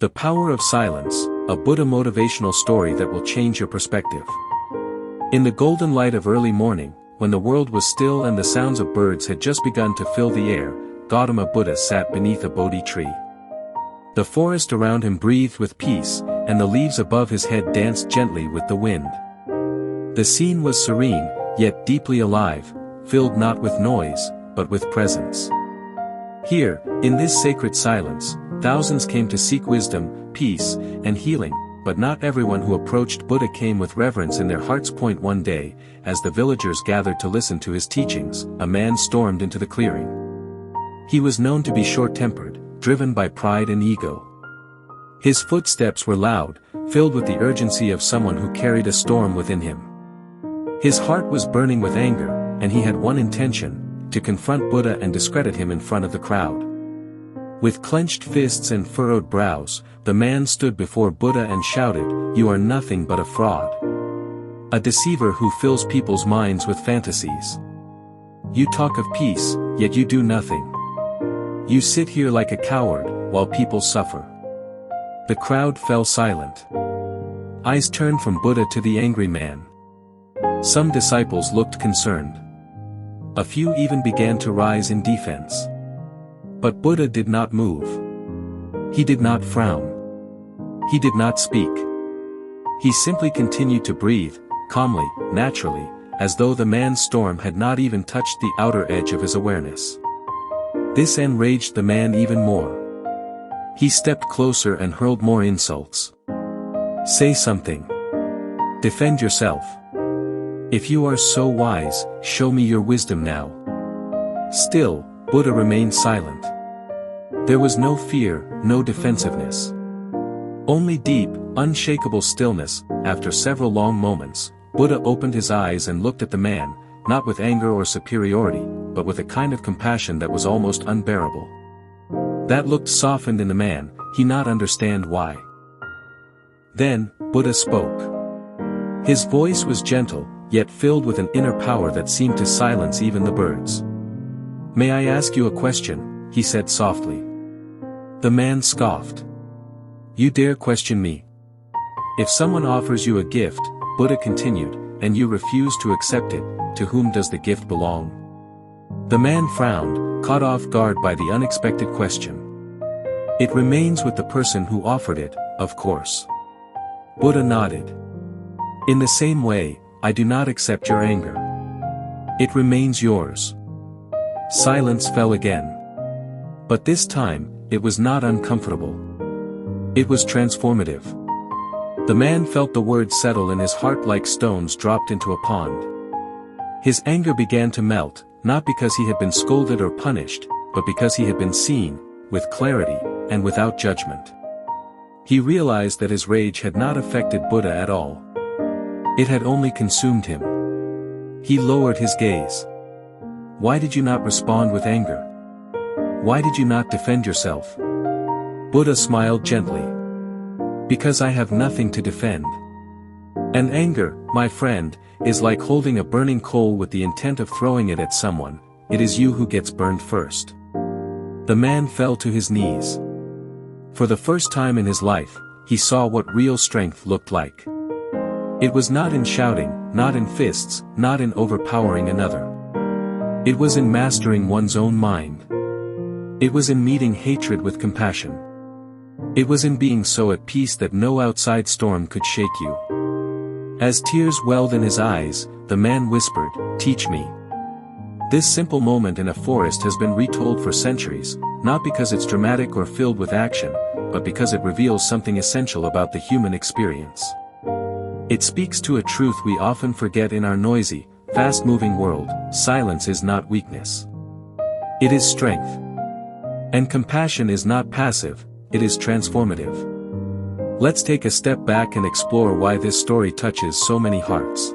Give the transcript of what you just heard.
The Power of Silence, a Buddha motivational story that will change your perspective. In the golden light of early morning, when the world was still and the sounds of birds had just begun to fill the air, Gautama Buddha sat beneath a Bodhi tree. The forest around him breathed with peace, and the leaves above his head danced gently with the wind. The scene was serene, yet deeply alive, filled not with noise, but with presence. Here, in this sacred silence, thousands came to seek wisdom, peace, and healing, but not everyone who approached Buddha came with reverence in their hearts. One day, as the villagers gathered to listen to his teachings, a man stormed into the clearing. He was known to be short-tempered, driven by pride and ego. His footsteps were loud, filled with the urgency of someone who carried a storm within him. His heart was burning with anger, and he had one intention: to confront Buddha and discredit him in front of the crowd. With clenched fists and furrowed brows, the man stood before Buddha and shouted, "You are nothing but a fraud. A deceiver who fills people's minds with fantasies. You talk of peace, yet you do nothing. You sit here like a coward, while people suffer." The crowd fell silent. Eyes turned from Buddha to the angry man. Some disciples looked concerned. A few even began to rise in defense. But Buddha did not move. He did not frown. He did not speak. He simply continued to breathe, calmly, naturally, as though the man's storm had not even touched the outer edge of his awareness. This enraged the man even more. He stepped closer and hurled more insults. "Say something. Defend yourself. If you are so wise, show me your wisdom now." Still, Buddha remained silent. There was no fear, no defensiveness. Only deep, unshakable stillness. After several long moments, Buddha opened his eyes and looked at the man, not with anger or superiority, but with a kind of compassion that was almost unbearable. That look softened in the man, he not understand why. Then, Buddha spoke. His voice was gentle, yet filled with an inner power that seemed to silence even the birds. "May I ask you a question?" he said softly. The man scoffed. "You dare question me? If someone offers you a gift," Buddha continued, "and you refuse to accept it, to whom does the gift belong?" The man frowned, caught off guard by the unexpected question. "It remains with the person who offered it, of course." Buddha nodded. "In the same way, I do not accept your anger. It remains yours." Silence fell again. But this time, it was not uncomfortable. It was transformative. The man felt the words settle in his heart like stones dropped into a pond. His anger began to melt, not because he had been scolded or punished, but because he had been seen, with clarity, and without judgment. He realized that his rage had not affected Buddha at all. It had only consumed him. He lowered his gaze. "Why did you not respond with anger? Why did you not defend yourself?" Buddha smiled gently. "Because I have nothing to defend. And anger, my friend, is like holding a burning coal with the intent of throwing it at someone. It is you who gets burned first." The man fell to his knees. For the first time in his life, he saw what real strength looked like. It was not in shouting, not in fists, not in overpowering another. It was in mastering one's own mind. It was in meeting hatred with compassion. It was in being so at peace that no outside storm could shake you. As tears welled in his eyes, the man whispered, "Teach me." This simple moment in a forest has been retold for centuries, not because it's dramatic or filled with action, but because it reveals something essential about the human experience. It speaks to a truth we often forget in our noisy, fast-moving world: silence is not weakness. It is strength. And compassion is not passive, it is transformative. Let's take a step back and explore why this story touches so many hearts.